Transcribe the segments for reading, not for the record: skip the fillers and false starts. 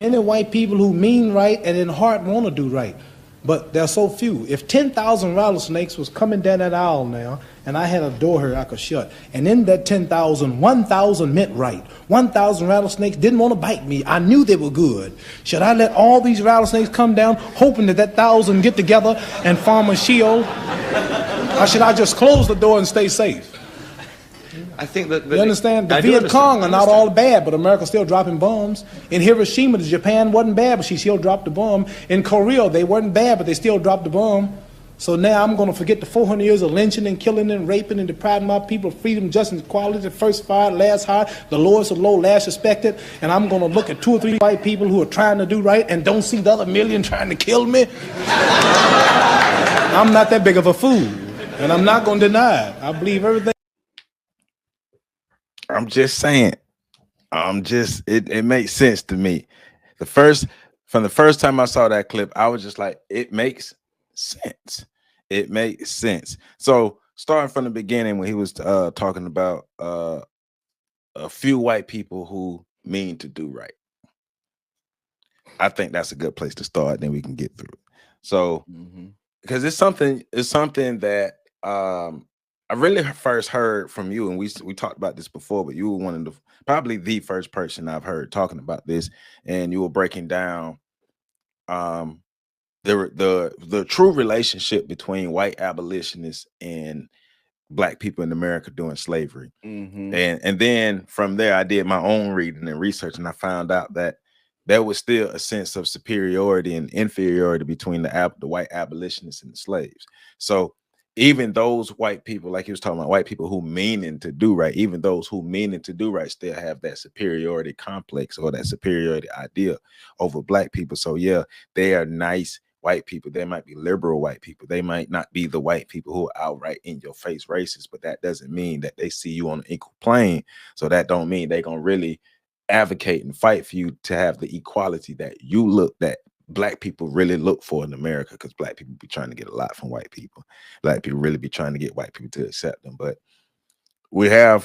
Any white people who mean right and in heart want to do right, but they're so few. If 10,000 rattlesnakes was coming down that aisle now, and I had a door here I could shut, and in that 10,000, 1,000 meant right. 1,000 rattlesnakes didn't want to bite me. I knew they were good. Should I let all these rattlesnakes come down, hoping that 1,000 get together and form a shield, or should I just close the door and stay safe? I think that you understand? The Viet Cong are not all bad, but America's still dropping bombs. In Hiroshima, the Japan wasn't bad, but she still dropped the bomb. In Korea, they weren't bad, but they still dropped the bomb. So now I'm going to forget the 400 years of lynching and killing and raping and depriving my people of freedom, justice, equality, the first fired, last hired, the lowest of low, last respected, and I'm going to look at 2 or 3 white people who are trying to do right and don't see the other million trying to kill me. I'm not that big of a fool, and I'm not going to deny it. I believe everything. I'm just saying. It makes sense to me. From the first time I saw that clip, I was just like, it makes sense. It makes sense. So starting from the beginning, when he was talking about a few white people who mean to do right, I think that's a good place to start. Then we can get through it. So because it's something that I really first heard from you, and we talked about this before, but you were one of probably the first person I've heard talking about this, and you were breaking down the true relationship between white abolitionists and black people in America during slavery. And then from there, I did my own reading and research, and I found out that there was still a sense of superiority and inferiority between the white abolitionists and the slaves. So even those white people, like he was talking about, white people who meaning to do right, even those who meaning to do right still have that superiority complex or that superiority idea over black people. So yeah, they are nice white people. They might be liberal white people. They might not be the white people who are outright in your face racist, but that doesn't mean that they see you on an equal plane. So that don't mean they're gonna really advocate and fight for you to have the equality that black people really look for in America, because black people be trying to get a lot from white people. Black people really be trying to get white people to accept them. But I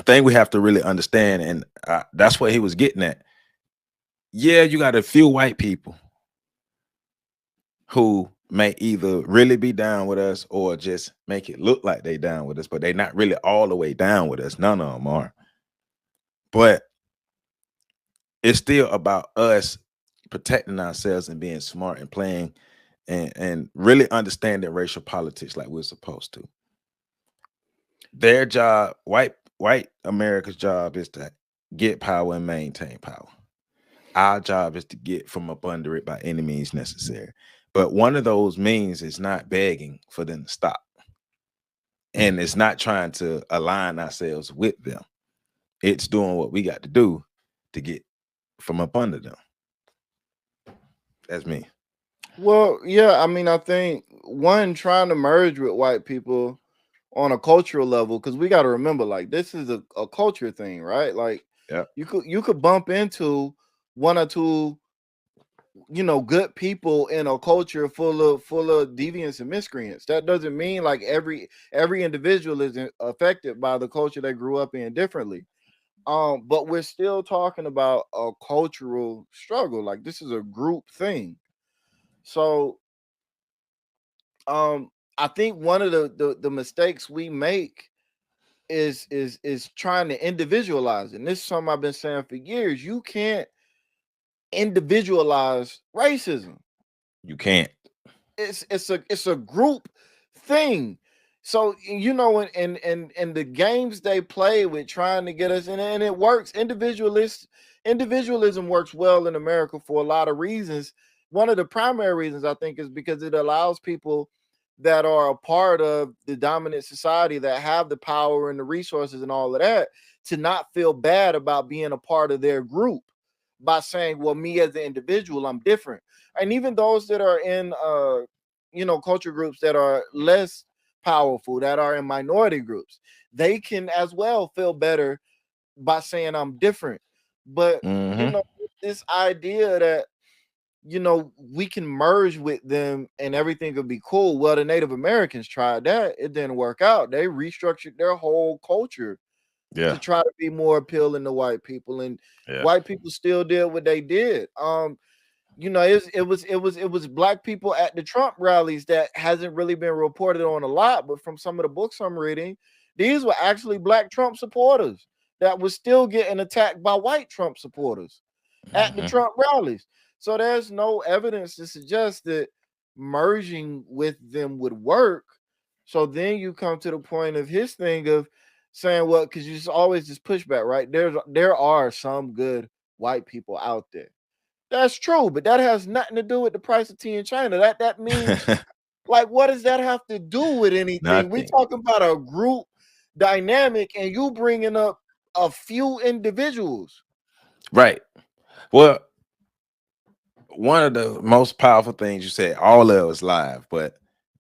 think we have to really understand, and that's what he was getting at. Yeah, you got a few white people who may either really be down with us or just make it look like they down with us, but they're not really all the way down with us. None of them are. But it's still about us protecting ourselves and being smart and playing and really understanding racial politics like we're supposed to. Their job, white America's job, is to get power and maintain power. Our job is to get from up under it by any means necessary. But one of those means is not begging for them to stop. And it's not trying to align ourselves with them. It's doing what we got to do to get from up under them. That's me. Well, yeah, I mean, I think trying to merge with white people on a cultural level, because we got to remember, like, this is a culture thing, right? Like, you could bump into 1 or 2, good people in a culture full of deviants and miscreants. That doesn't mean like every individual is affected by the culture they grew up in differently. But we're still talking about a cultural struggle. Like, this is a group thing. So I think one of the mistakes we make is trying to individualize it. And this is something I've been saying for years. You can't individualize racism. You can't. It's a group thing. So in the games they play with trying to get us, and it works. Individualism works well in America for a lot of reasons. One of the primary reasons, I think, is because it allows people that are a part of the dominant society, that have the power and the resources and all of that, to not feel bad about being a part of their group by saying, well, me as an individual, I'm different. And even those that are in culture groups that are less powerful, that are in minority groups, they can as well feel better by saying I'm different. But this idea that we can merge with them and everything will be cool. Well, the Native Americans tried that. It didn't work out. They restructured their whole culture to try to be more appealing to white people, and white people still did what they did. You know, it was black people at the Trump rallies that hasn't really been reported on a lot, but from some of the books I'm reading, these were actually black Trump supporters that was still getting attacked by white Trump supporters at the Trump rallies. So there's no evidence to suggest that merging with them would work. So then you come to the point of his thing of saying, well, because you just always just pushback, right? There are some good white people out there. That's true, but that has nothing to do with the price of tea in China. That means, like, what does that have to do with anything? We talking about a group dynamic, and you bringing up a few individuals. Right. Well, one of the most powerful things you said, all of us live, but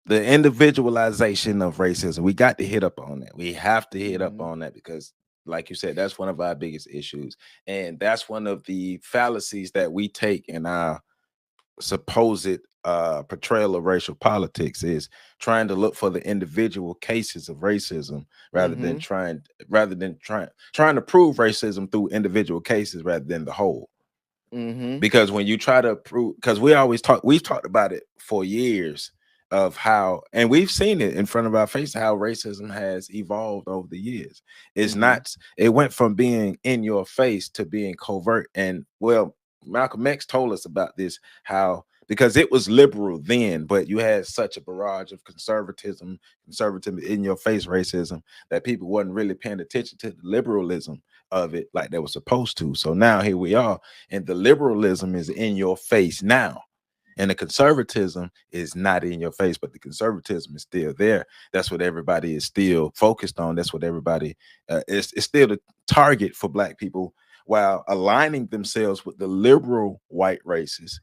the individualization of racism, we got to hit up on that. We have to hit up on that because, like you said, that's one of our biggest issues. And that's one of the fallacies that we take in our supposed portrayal of racial politics, is trying to look for the individual cases of racism rather than trying to prove racism through individual cases rather than the whole. Because when you try to prove, because we've talked about it for years of how, and we've seen it in front of our face, how racism has evolved over the years. It's not, it went from being in your face to being covert. And well, Malcolm X told us about this, how because it was liberal then, but you had such a barrage of conservatism in your face racism that people wasn't really paying attention to the liberalism of it like they were supposed to. So now here we are, and the liberalism is in your face now, and the conservatism is not in your face, but the conservatism is still there. That's what everybody is still focused on. That's what everybody is still the target for black people, while aligning themselves with the liberal white races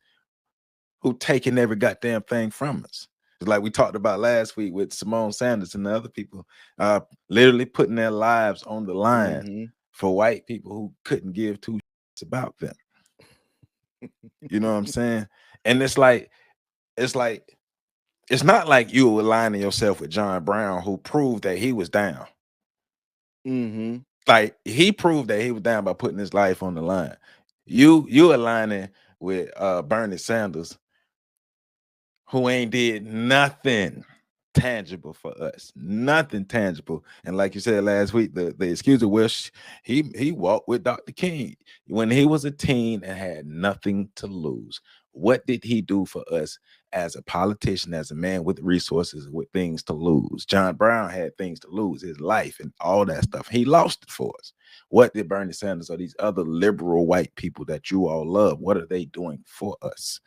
who taking every goddamn thing from us. It's like we talked about last week with Simone Sanders and the other people, literally putting their lives on the line for white people who couldn't give two shits about them. You know what I'm saying? And it's not like you aligning yourself with John Brown, who proved that he was down. Like he proved that he was down by putting his life on the line. You aligning with Bernie Sanders, who ain't did nothing tangible for us, nothing tangible. And like you said last week, the excuse of which he walked with Dr. King when he was a teen and had nothing to lose. What did he do for us as a politician, as a man with resources, with things to lose? John Brown had things to lose, his life and all that stuff. He lost it for us. What did Bernie Sanders or these other liberal white people that you all love, what are they doing for us?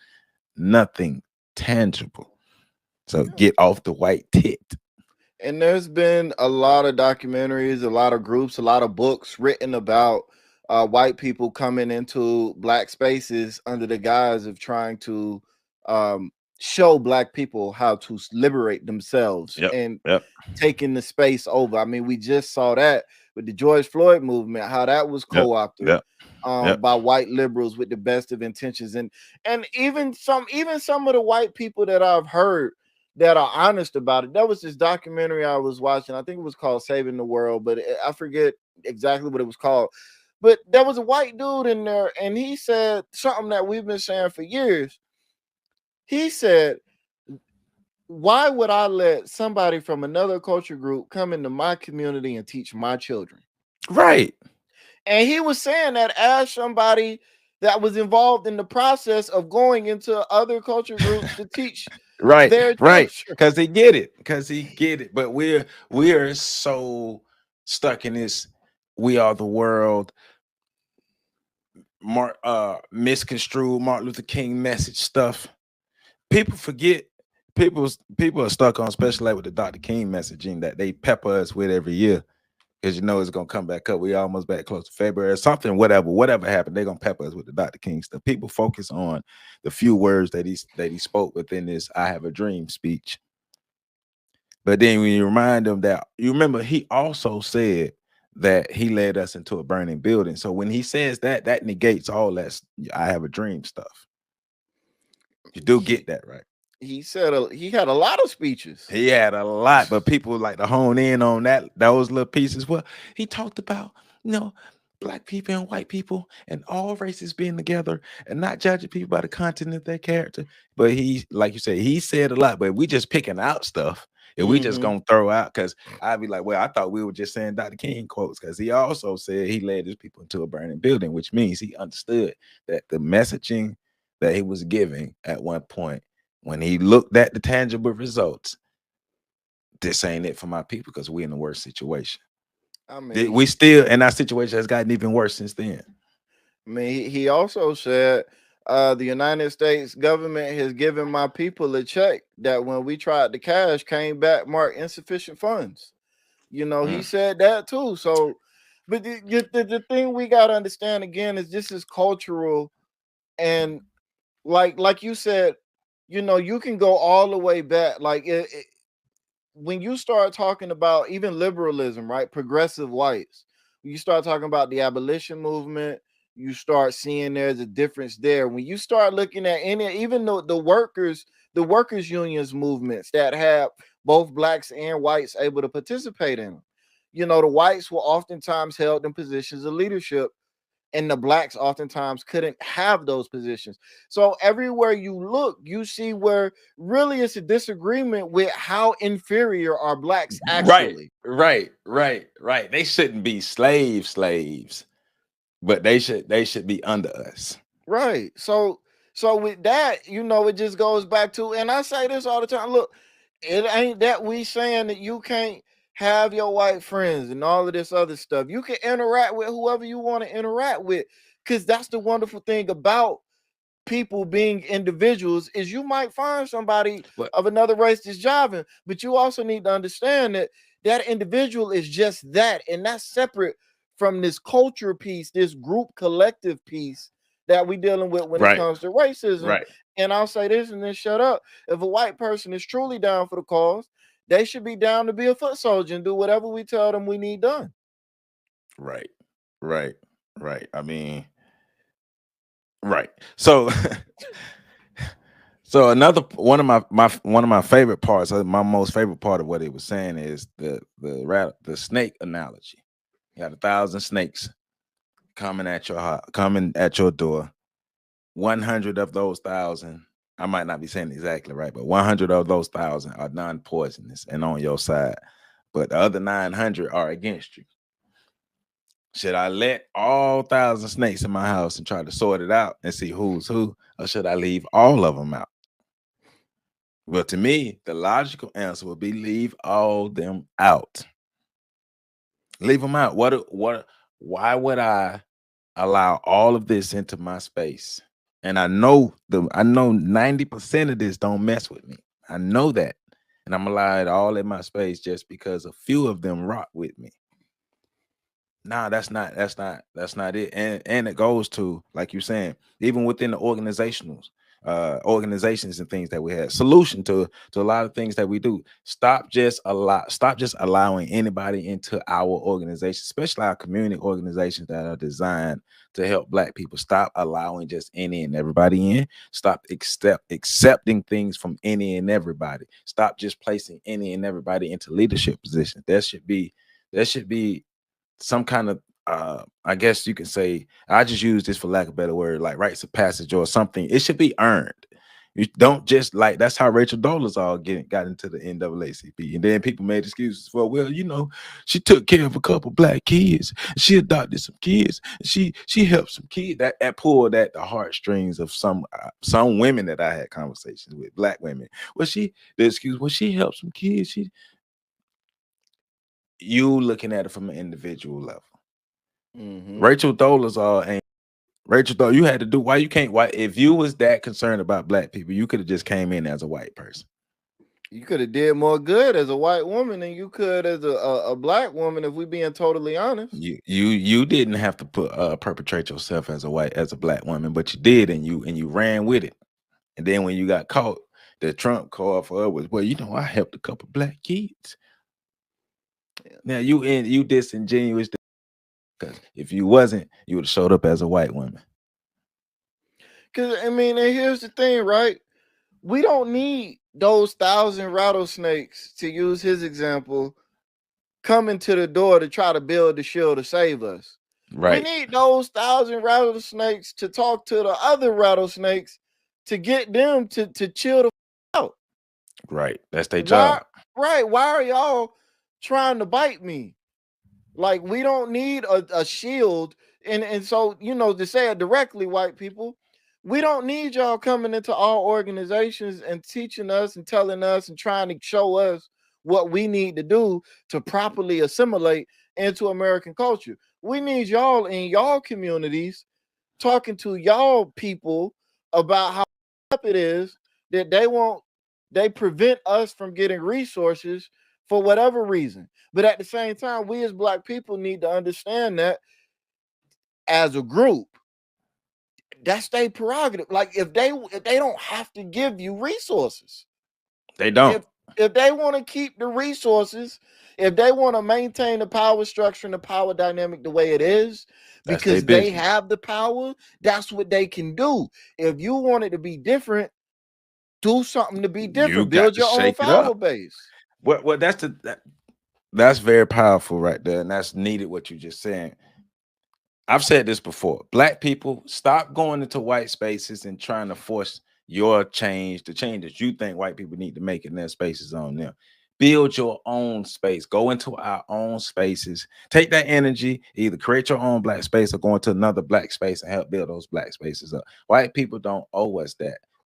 Nothing tangible. So get off the white tit. And there's been a lot of documentaries, a lot of groups, a lot of books written about white people coming into black spaces under the guise of trying to show black people how to liberate themselves and taking the space over. I mean, we just saw that with the George Floyd movement, how that was co-opted by white liberals with the best of intentions, and even some of the white people that I've heard that are honest about it. There was this documentary I was watching, I think it was called Saving the World, but I forget exactly what it was called. But there was a white dude in there, and he said something that we've been saying for years. He said, why would I let somebody from another culture group come into my community and teach my children? Right. And he was saying that as somebody that was involved in the process of going into other culture groups to teach their right, children. because he get it. But we are so stuck in this we are the world misconstrued Martin Luther King message stuff. People forget, people are stuck on, especially with the Dr. King messaging that they pepper us with every year, because it's gonna come back up. We almost back close to February or something. Whatever happened, they're gonna pepper us with the Dr. King stuff. People focus on the few words that he spoke within this "I Have a Dream" speech. But then when you remind them that, you remember he also said that he led us into a burning building. So when he says that, that negates all that "I have a dream" stuff. You do get that, right? He said he had a lot of speeches. He had a lot, but people like to hone in on those little pieces. Well, he talked about, you know, black people and white people and all races being together and not judging people by the content of their character. But he, like you said, he said a lot, but we just picking out stuff. If we just gonna throw out, because I'd be like, well, I thought we were just saying Dr. King quotes, because he also said he led his people into a burning building, which means he understood that the messaging that he was giving at one point, when he looked at the tangible results, this ain't it for my people because we're in a worse situation. I mean, We still, and our situation has gotten even worse since then. I mean, he also said the United States government has given my people a check that when we tried to cash came back marked insufficient funds. You know, he said that too. So, but the thing we got to understand again is this is cultural, and like you said, you know, you can go all the way back. Like when you start talking about even liberalism, right? Progressive whites, when you start talking about the abolition movement, you start seeing there's a difference there. When you start looking at even though the workers unions movements that have both blacks and whites able to participate in them, you know, the whites were oftentimes held in positions of leadership and the blacks oftentimes couldn't have those positions. So everywhere you look, you see where really it's a disagreement with how inferior are blacks actually. Right. They shouldn't be slaves, but they should be under us. Right. So with that, you know, it just goes back to, and I say this all the time. Look, it ain't that we saying that you can't have your white friends and all of this other stuff. You can interact with whoever you want to interact with, because that's the wonderful thing about people being individuals is you might find somebody of another race that's jiving, but you also need to understand that that individual is just that, and that's separate from this culture piece, this group collective piece that we dealing with when it comes to racism. And I'll say this and then shut up. If a white person is truly down for the cause, they should be down to be a foot soldier and do whatever we tell them we need done. Right. I mean, right. So so another one of my favorite parts, my most favorite part of what he was saying is the snake analogy. You got 1,000 snakes coming at your door. 100 of those 1,000, I might not be saying exactly right, but 100 of those 1,000 are non-poisonous and on your side, but the other 900 are against you. Should I let all 1,000 snakes in my house and try to sort it out and see who's who, or should I leave all of them out? Well, to me, the logical answer would be leave all them out. Leave them out. Why would I allow all of this into my space? And I know 90% of this don't mess with me. I know that. And I'm allowing it all in my space just because a few of them rock with me. Nah, that's not it. And it goes to, like you're saying, even within the organizations and things that we have. Solution to a lot of things that we do. Stop just allowing anybody into our organization, especially our community organizations that are designed to help Black people. Stop allowing just any and everybody in. Stop accepting things from any and everybody. Stop just placing any and everybody into leadership positions. There should be some kind of I guess you can say, I just use this for lack of a better word, like rites of passage or something. It should be earned. You don't just, like, that's how Rachel Dolezal all got into the NAACP. And then people made excuses for, well, you know, she took care of a couple Black kids. She adopted some kids. She helped some kids. That pulled at the heartstrings of some women that I had conversations with, Black women. Well, she helped some kids. You looking at it from an individual level. Rachel Dolezal ain't Rachel Dolezal. You had to do if you was that concerned about Black people, you could have just came in as a white person. You could have did more good as a white woman than you could as a Black woman, if we being totally honest. You didn't have to perpetrate yourself as a Black woman, but you did, and you ran with it. And then when you got caught, the Trump call for her was, well, you know, I helped a couple Black kids. Yeah. Now you disingenuous, because if you wasn't, you would have showed up as a white woman. Because I mean, and here's the thing, right? We don't need those 1,000 rattlesnakes, to use his example, coming to the door to try to build the shield to save us. Right. We need those 1,000 rattlesnakes to talk to the other rattlesnakes to get them to chill the out. Right. That's their job. Right. Why are y'all trying to bite me? Like, we don't need a shield. And so, you know, to say it directly, white people, we don't need y'all coming into our organizations and teaching us and telling us and trying to show us what we need to do to properly assimilate into American culture. We need y'all in y'all communities talking to y'all people about how it is that they prevent us from getting resources for whatever reason. But at the same time, we as Black people need to understand that as a group, that's their prerogative. Like, if they don't have to give you resources, They don't. If they want to keep the resources, if they want to maintain the power structure and the power dynamic the way it is, That's because their they business. have the power, that's what they can do. If you want it to be different, do something to be different. got Build to your own shake it power up. base. Well, that's very powerful right there, and that's needed. What you just said. I've said this before. Black people, stop going into white spaces and trying to force your change, the change that you think white people need to make in their spaces on them. Build your own space. Go into our own spaces. Take that energy, either create your own Black space or go into another Black space and help build those Black spaces up. White people don't owe us that.